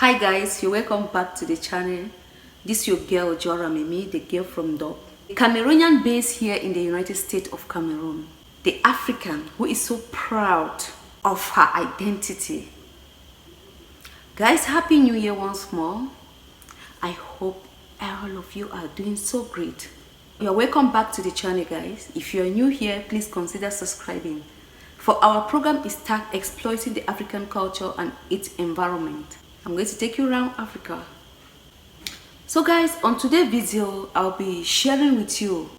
Hi guys, you're welcome back to the channel. This is your girl Jora Mimi, the girl from Dub. The Cameroonian based here in the United States of Cameroon. The African who is so proud of her identity. Guys, happy new year once more. I hope all of you are doing so great. You're welcome back to the channel, guys. If you're new here, please consider subscribing. For our program is tagged exploiting the African culture and its environment. I'm going to take you around Africa. So guys, on today's video, I'll be sharing with you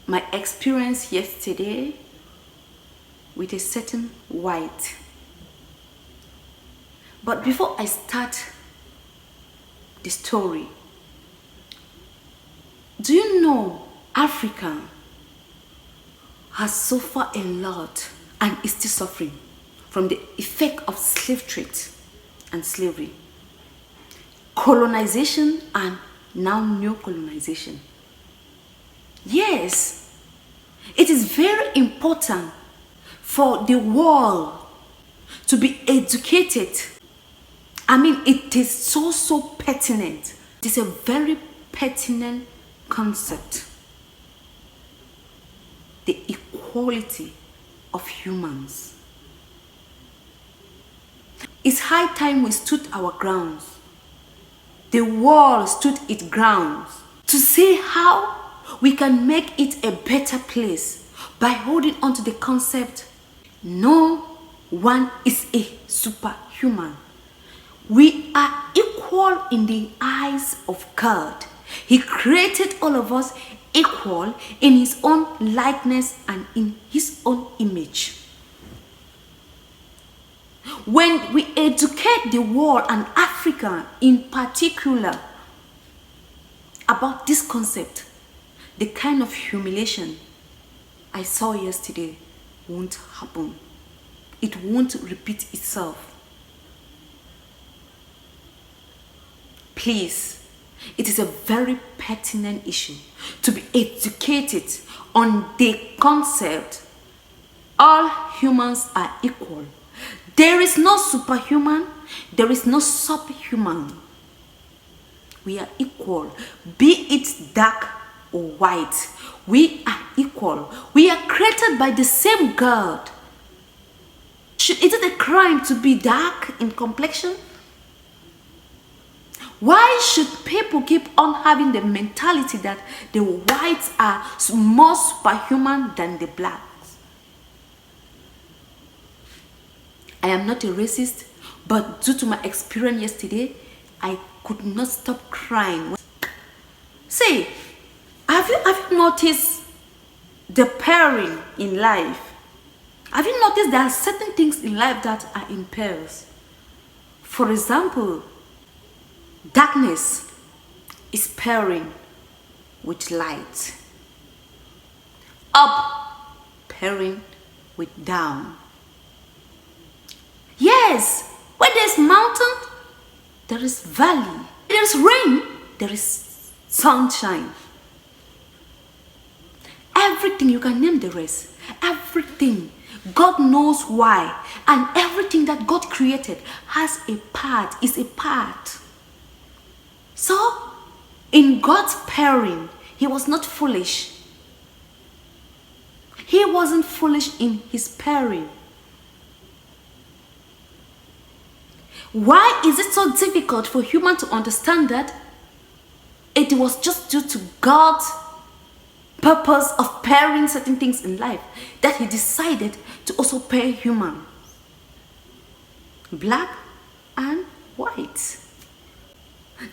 my experience yesterday with a certain white. But before I start the story, do you know Africa has suffered a lot and is still suffering from the effect of slave trade and slavery, colonization, and now new colonization. Yes, it is very important for the world to be educated. I mean, it is so pertinent. It is a very pertinent concept. The equality of humans. It's high time we stood our grounds. The world stood its grounds to see how we can make it a better place by holding on to the concept no one is a superhuman. We are equal in the eyes of God. He created all of us equal in his own likeness and in his own image. When we educate the world and Africa in particular about this concept, the kind of humiliation I saw yesterday won't happen. It won't repeat itself. Please, it is a very pertinent issue to be educated on the concept all humans are equal. There is no superhuman, there is no subhuman. We are equal, be it dark or white. We are equal. We are created by the same God. Is it a crime to be dark in complexion? Why should people keep on having the mentality that the whites are more superhuman than the blacks? I am not a racist, but due to my experience yesterday, I could not stop crying. See, have you noticed the pairing in life? Have you noticed there are certain things in life that are in pairs? For example, darkness is pairing with light. Up pairing with down. Yes, where there's mountain, there is valley. There is rain, there is sunshine. Everything, you can name the rest. Everything. God knows why. And everything that God created has a part, is a part. So, in God's pairing, he was not foolish. He wasn't foolish in his pairing. Why is it so difficult for humans to understand that it was just due to God's purpose of pairing certain things in life that he decided to also pair human, black and white?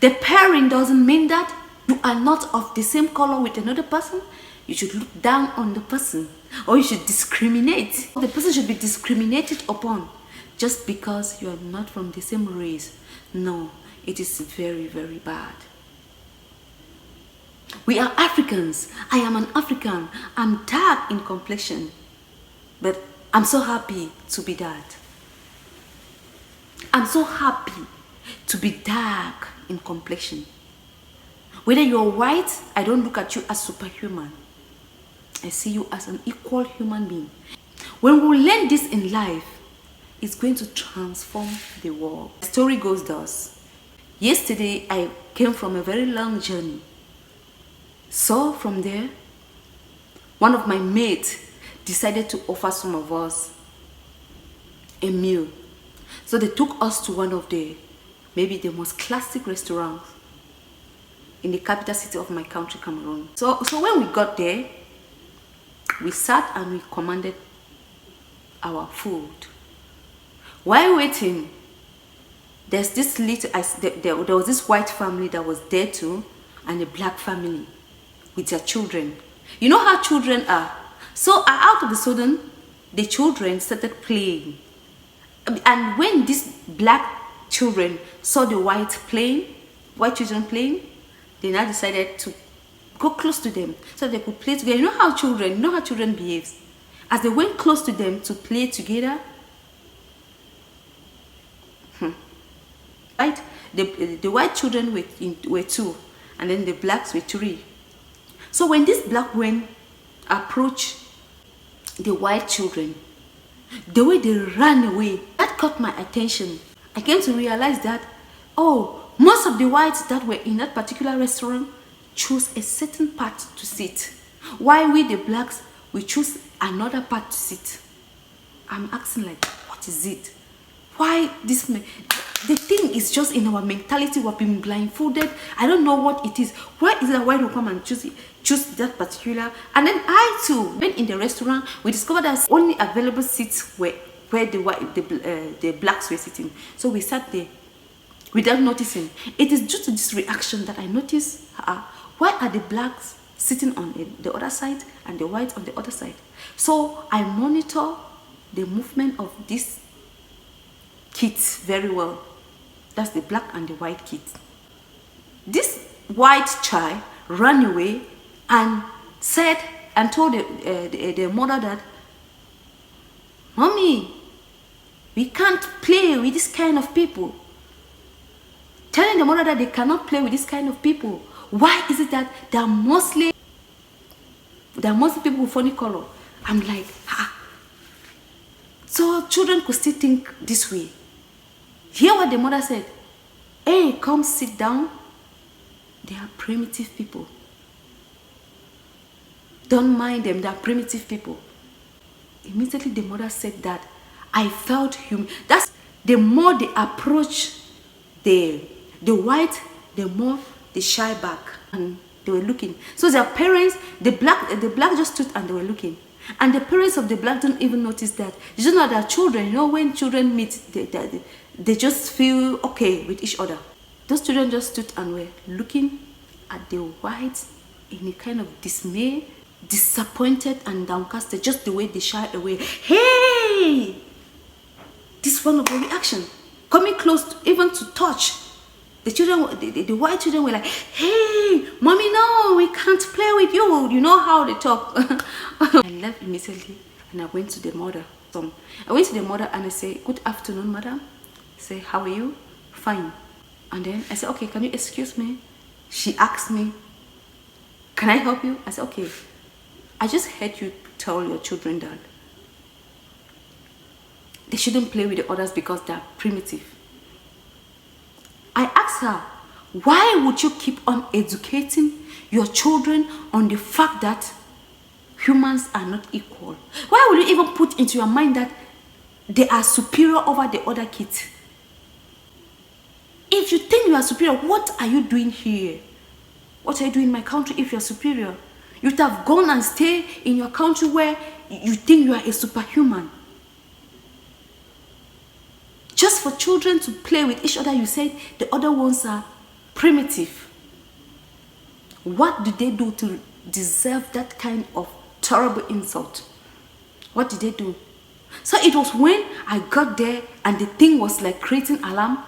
The pairing doesn't mean that you are not of the same color with another person. You should look down on the person, or you should discriminate. The person should be discriminated upon just because you are not from the same race. No, it is very bad. We are Africans. I am an African. I'm dark in complexion, but I'm so happy to be that. I'm so happy to be dark in complexion. Whether you're white, I don't look at you as superhuman. I see you as an equal human being. When we learn this in life, it's going to transform the world. The story goes thus. Yesterday, I came from a very long journey. So from there, one of my mates decided to offer some of us a meal. So they took us to one of maybe the most classic restaurants in the capital city of my country, Cameroon. So when we got there, we sat and we commanded our food. While waiting, there's this little, there was this white family that was there too, and a black family with their children. You know how children are. So out of the sudden, the children started playing. And when these black children saw the white children playing, they now decided to go close to them so they could play together. You know how children behave. As they went close to them to play together, right? The white children were 2, and then the blacks were 3. So when this black one approached the white children, the way they ran away, that caught my attention. I came to realize that, oh, most of the whites that were in that particular restaurant chose a certain part to sit, while we the blacks, we choose another part to sit. I'm asking, like, what is it? Why this? The thing is just in our mentality. We've been blindfolded. I don't know what it is. Why is that? Why don't come and choose that particular? And then I too, when in the restaurant, we discovered that only available seats were where the blacks were sitting. So we sat there without noticing. It is due to this reaction that I noticed. Why are the blacks sitting on the other side and the whites on the other side? So I monitor the movement of these kids very well. That's the black and the white kids. This white child ran away and said and told the mother that, "Mommy, we can't play with this kind of people." Telling the mother that they cannot play with this kind of people. Why is it that they are mostly people with funny color? I'm like, So children could still think this way. Hear what the mother said. "Hey, come sit down. They are primitive people. Don't mind them, they are primitive people." Immediately the mother said that, I felt human. That's the more they approach the white, the more they shy back, and they were looking. So their parents, the black just stood and they were looking. And the parents of the black don't even notice that. You just know that children, you know, when children meet, they just feel okay with each other. Those children just stood and were looking at the whites in a kind of dismay, disappointed and downcasted, just the way they shy away. Hey! This one of the reaction. Coming close even to touch. The children, the white children were like, "Hey, mommy, no, we can't play with you." You know how they talk. I left immediately and I went to the mother. So I went to the mother and I said, "Good afternoon, madam." I say, "How are you?" "Fine." And then I said, "Okay, can you excuse me?" She asked me, "Can I help you?" I said, "Okay, I just heard you tell your children that they shouldn't play with the others because they are primitive." I asked her, "Why would you keep on educating your children on the fact that humans are not equal? Why would you even put into your mind that they are superior over the other kids? If you think you are superior, what are you doing here? What are you doing in my country if you are superior? You would have gone and stay in your country where you think you are a superhuman. Just for children to play with each other, you said the other ones are primitive. What did they do to deserve that kind of terrible insult? What did they do?" So it was when I got there and the thing was like creating alarm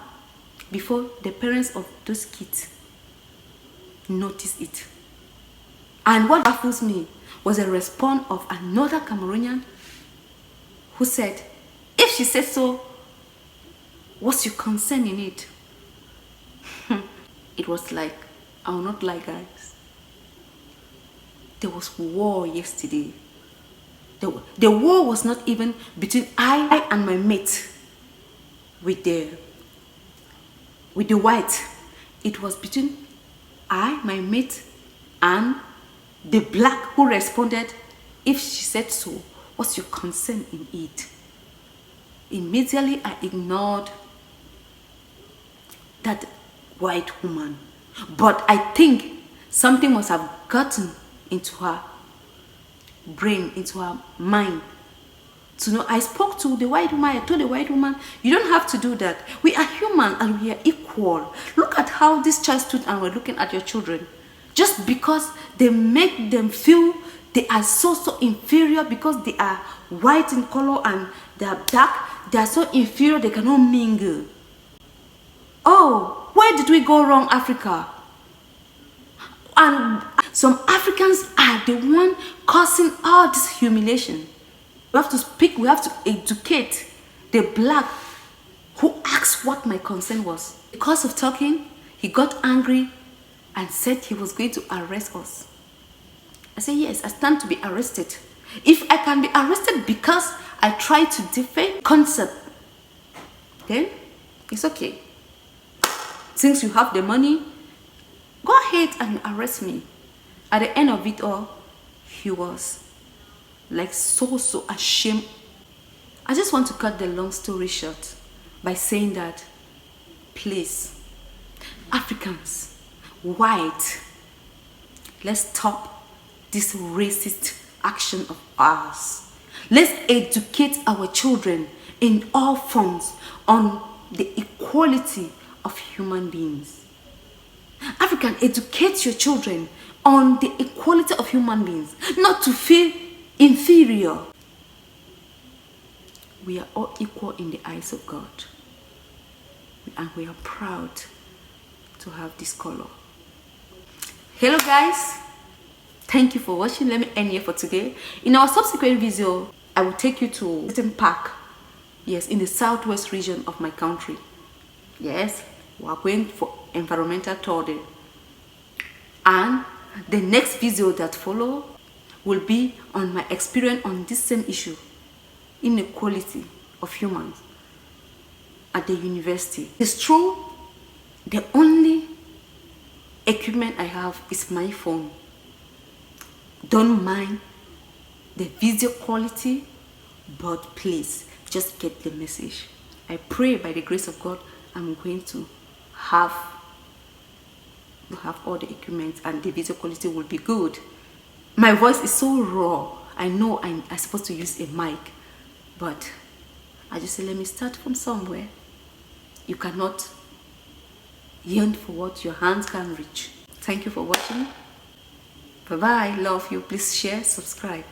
before the parents of those kids noticed it. And what baffles me was a response of another Cameroonian who said, "If she said so, what's your concern in it?" It was like, I will not lie, guys. There was war yesterday. The war was not even between I and my mate with the white. It was between I, my mate, and the black who responded. If she said so, what's your concern in it? Immediately I ignored that white woman. But I think something must have gotten into her brain, into her mind, to know. I spoke to the white woman. I told the white woman, you don't have to do that. We are human and we are equal. Look at how this child stood and were looking at your children. Just because they make them feel they are so inferior because they are white in color and they are dark, they are so inferior they cannot mingle. Oh, where did we go wrong, Africa? And some Africans are the one causing all this humiliation. We have to speak, we have to educate the black who asked what my concern was. Because of talking, he got angry and said he was going to arrest us. I said, yes, I stand to be arrested. If I can be arrested because I try to defend concept, then it's okay. Since you have the money, go ahead and arrest me. At the end of it all, he was like so ashamed. I just want to cut the long story short by saying that, please, Africans, white, let's stop this racist action of ours. Let's educate our children in all forms on the equality of human beings. African, educate your children on the equality of human beings, not to feel inferior. We are all equal in the eyes of God, and we are proud to have this color. Hello guys, thank you for watching. Let me end here for today. In our subsequent video, I will take you to a certain park, yes, in the southwest region of my country. Yes, we are going for environmental tour there. And the next video that follow will be on my experience on this same issue, inequality of humans at the university. It's true, the only equipment I have is my phone. Don't mind the video quality, but please just get the message. I pray by the grace of God I'm going to have all the equipment and the video quality will be good. My voice is so raw. I know I'm supposed to use a mic, but I just say let me start from somewhere. You cannot yearn for what your hands can reach. Thank you for watching. Bye bye. Love you. Please share, subscribe.